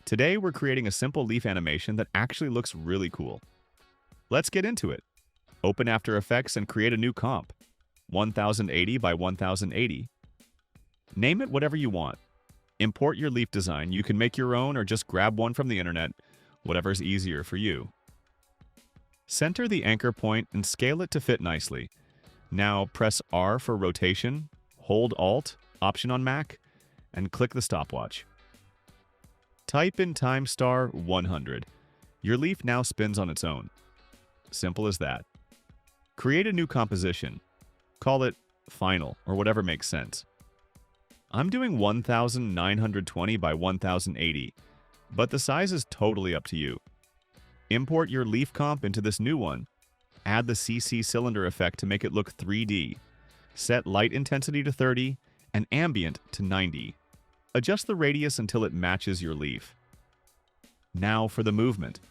Today, we're creating a simple leaf animation that actually looks really cool. Let's get into it. Open After Effects and create a new comp, 1080 by 1080. Name it whatever you want. Import your leaf design. You can make your own or just grab one from the internet, whatever's easier for you. Center the anchor point and scale it to fit nicely. Now press R for rotation, hold Alt, Option on Mac, and click the stopwatch. Type in time star 100. Your leaf now spins on its own. Simple as that. Create a new composition. Call it Final or whatever makes sense. I'm doing 1920 by 1080, but the size is totally up to you. Import your leaf comp into this new one. Add the CC cylinder effect to make it look 3D. Set light intensity to 30 and ambient to 90. Adjust the radius until it matches your leaf. Now for the movement.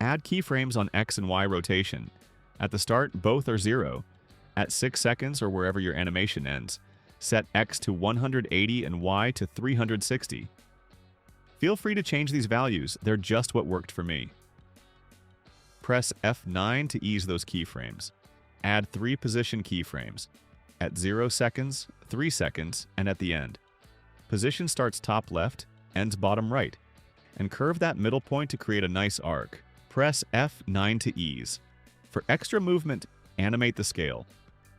Add keyframes on X and Y rotation. At the start, both are 0. At 6 seconds or wherever your animation ends, set X to 180 and Y to 360. Feel free to change these values, they're just what worked for me. Press F9 to ease those keyframes. Add 3 position keyframes, at 0 seconds, 3 seconds, and at the end. Position starts top left, ends bottom right, and curve that middle point to create a nice arc. Press F9 to ease. For extra movement, animate the scale.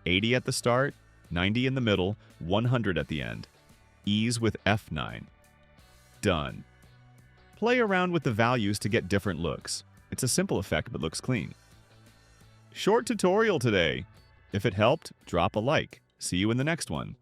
80 at the start, 90 in the middle, 100 at the end. Ease with F9. Done. Play around with the values to get different looks. It's a simple effect but looks clean. Short tutorial today. If it helped, drop a like. See you in the next one.